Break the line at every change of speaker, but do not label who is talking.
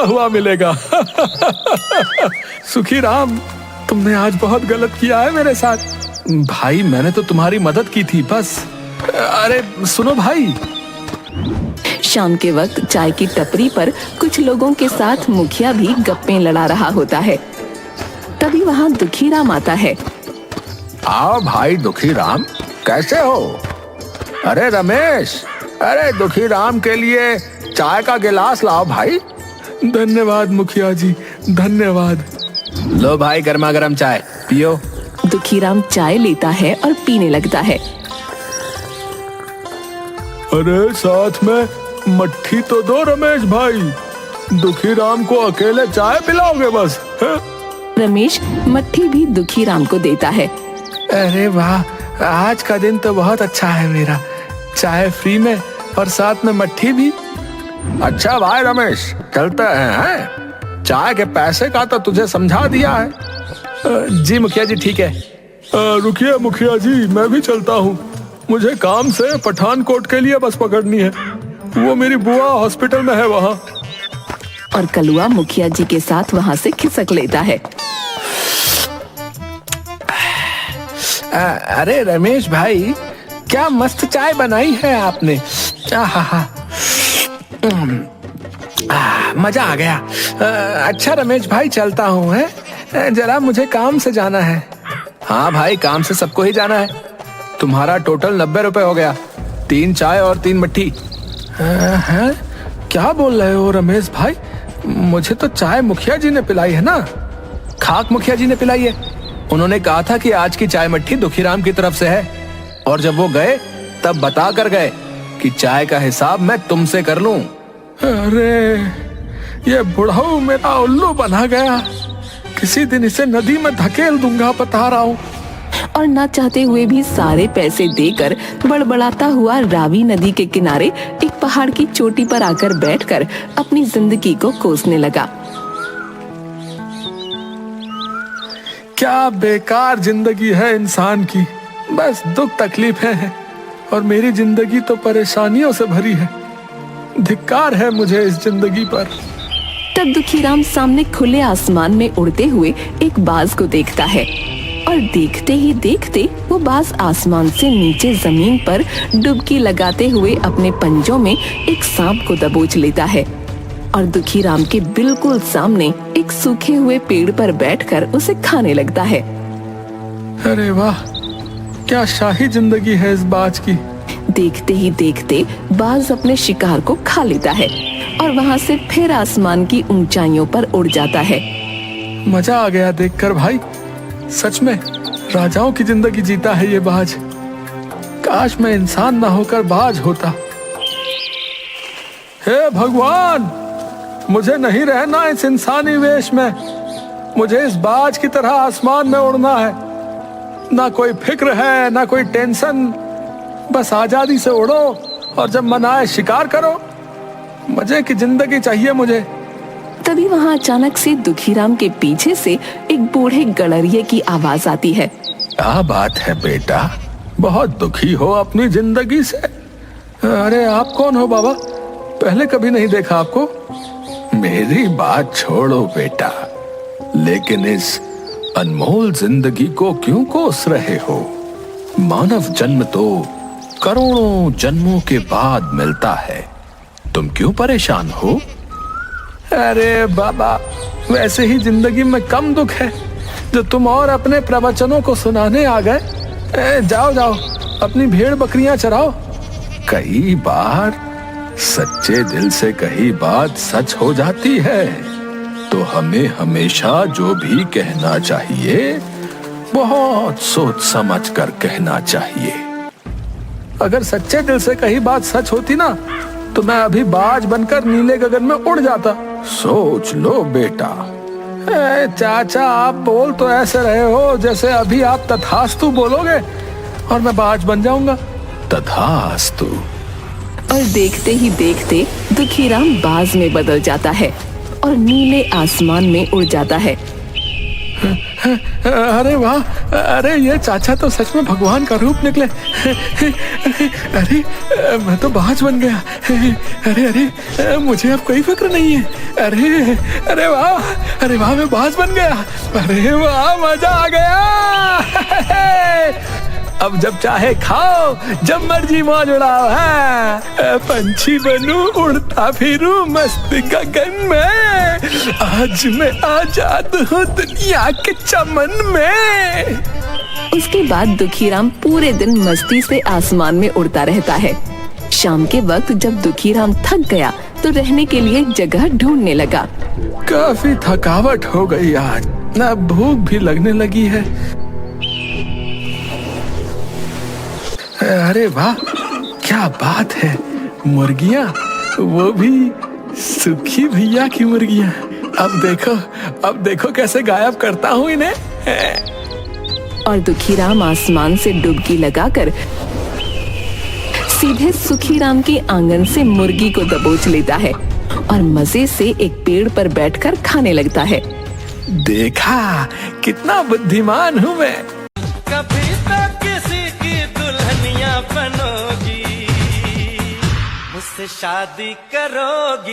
हुआ मिलेगा। सुखी राम, तुमने आज बहुत गलत किया है मेरे साथ। भाई मैंने तो तुम्हारी मदद की थी बस। अरे सुनो भाई।
शाम के वक्त चाय की टपरी पर कुछ लोगों के साथ मुखिया भी गप्पे लड़ा रहा होता है। तभी वहाँ दुखीराम आता है।
आओ भाई दुखीराम, कैसे हो? अरे रमेश, अरे दुखीराम के लिए चाय का गिलास लाओ भाई। धन्यवाद मुखिया जी, धन्यवाद। लो भाई गर्मा गर्म चाय पियो।
दुखीराम चाय लेता है और पीने लगता है।
अरे साथ में मट्ठी तो दो रमेश भाई, दुखीराम को अकेले चाय पिलाओगे बस? है?
रमेश मट्ठी भी दुखीराम को देता है।
अरे वाह, आज का दिन तो बहुत अच्छा है मेरा, चाय फ्री में और साथ में मट्ठी भी। अच्छा भाई रमेश, चलते हैं? चाय के पैसे का तो तुझे समझा दिया है। जी मुखिया जी ठीक है। रुकिए मुखिया जी, मैं भी चलता हूँ। मुझे काम से पठानकोट के लिए बस पकड़नी है, वो मेरी बुआ हॉस्पिटल में है वहाँ।
और कलुआ मुखिया जी के साथ वहाँ से खिसक लेता है।
अरे रमेश भाई, क्या मस्त चाय बनाई है आपने। मजा आ गया। अच्छा रमेश भाई, चलता हूँ है, जरा मुझे काम से जाना है। हाँ भाई, काम से सबको ही जाना है। तुम्हारा टोटल 90 रुपए हो गया, 3 चाय और 3 मट्ठी। हैं? क्या बोल रहे हो रमेश भाई? मुझे तो चाय मुखिया जी ने पिलाई है ना। खाक मुखिया जी ने पिलाई है। उन्होंने कहा था कि आज की चाय मट्ठी दुखीराम की तरफ से है, और जब वो गए तब बता कर गए कि चाय का हिसाब मैं तुमसे कर लूं। अरे ये बुढ़ाऊ मेरा उल्लू बना गया, किसी दिन इसे नदी में धकेल दूंगा, बता रहा हूँ।
और न चाहते हुए भी सारे पैसे देकर बड़बड़ाता हुआ रावी नदी के किनारे एक पहाड़ की चोटी पर आकर बैठकर अपनी जिंदगी को कोसने लगा।
क्या बेकार जिंदगी है इंसान की, बस दुख तकलीफें हैं, और मेरी जिंदगी तो परेशानियों से भरी है। धिक्कार है मुझे इस जिंदगी पर।
तब दुखीराम सामने खुले आसमान में उड़ते हुए एक बाज को देखता है, और देखते ही देखते वो बाज आसमान से नीचे जमीन पर डुबकी लगाते हुए अपने पंजों में एक सांप को दबोच लेता है, और दुखीराम के बिल्कुल सामने एक सूखे हुए पेड़ पर बैठकर उसे खाने लगता है।
अरे वाह, क्या शाही जिंदगी है इस बाज की।
देखते ही देखते बाज अपने शिकार को खा लेता है और वहाँ से फिर आसमान की ऊंचाइयों पर उड़ जाता है।
मजा आ गया देखकर भाई, सच में राजाओं की जिंदगी जीता है ये बाज। काश मैं इंसान ना होकर बाज होता। हे भगवान, मुझे नहीं रहना इस इंसानी वेश में, मुझे इस बाज की तरह आसमान में उड़ना है। ना कोई फिक्र है, ना कोई टेंशन, बस आजादी से उड़ो और जब मन आए शिकार करो। मजे की जिंदगी चाहिए मुझे।
तभी वहाँ अचानक से दुखीराम के पीछे से एक बूढ़े गड़रिये की आवाज आती है।
क्या बात है बेटा, बहुत दुखी हो अपनी जिंदगी से? अरे आप कौन हो बाबा, पहले कभी नहीं देखा आपको। मेरी बात छोड़ो बेटा, लेकिन इस अनमोल जिंदगी को क्यों कोस रहे हो? मानव जन्म तो करोड़ों जन्मों के बाद मिलता है, तुम क्यों परेशान हो? अरे बाबा, वैसे ही जिंदगी में कम दुख है जो तुम और अपने प्रवचनों को सुनाने आ गए। जाओ जाओ, अपनी भेड़ बकरियां चराओ। कई बार सच्चे दिल से कही बात सच हो जाती है, तो हमें हमेशा जो भी कहना चाहिए बहुत सोच समझ कर कहना चाहिए। अगर सच्चे दिल से कही बात सच होती ना, तो मैं अभी बाज बनकर नीले गगन में उड़ जाता। सोच लो बेटा। चाचा, आप बोल तो ऐसे रहे हो जैसे अभी आप तथास्तु बोलोगे और मैं बाज बन जाऊंगा। तथास्तु।
और देखते ही देखते दुखीराम बाज में बदल जाता है और नीले आसमान में उड़ जाता है।
अरे वाह, अरे ये चाचा तो सच में भगवान का रूप निकले। अरे मैं तो बाज बन गया। अरे अरे मुझे अब कोई फिक्र नहीं है। अरे अरे वाह, अरे वाह, मैं बाज बन गया। अरे वाह, मजा आ गया। अब जब चाहे खाओ, जब मर्जी मौज उड़ाओ। है पंछी बनूं, उड़ता फिरूं मस्त गगन में। आज मैं आजाद हूँ दुनिया के चमन में।
उसके बाद दुखीराम पूरे दिन मस्ती से आसमान में उड़ता रहता है। शाम के वक्त जब दुखीराम थक गया तो रहने के लिए एक जगह ढूंढने लगा।
काफी थकावट हो गई आज, ना भूख भी लगने लगी है। अरे वाह, क्या बात है, मुर्गियाँ, वो भी सुखी भैया की मुर्गियाँ। अब देखो कैसे गायब करता हूँ इन्हें।
और दुखीराम आसमान से डुबकी लगाकर सीधे सुखीराम के आंगन से मुर्गी को दबोच लेता है और मजे से एक पेड़ पर बैठकर खाने लगता है।
देखा कितना बुद्धिमान हूँ मैं।
कभी तो किसी की दुल्हनिया बनोगी, मुझसे शादी करोगी।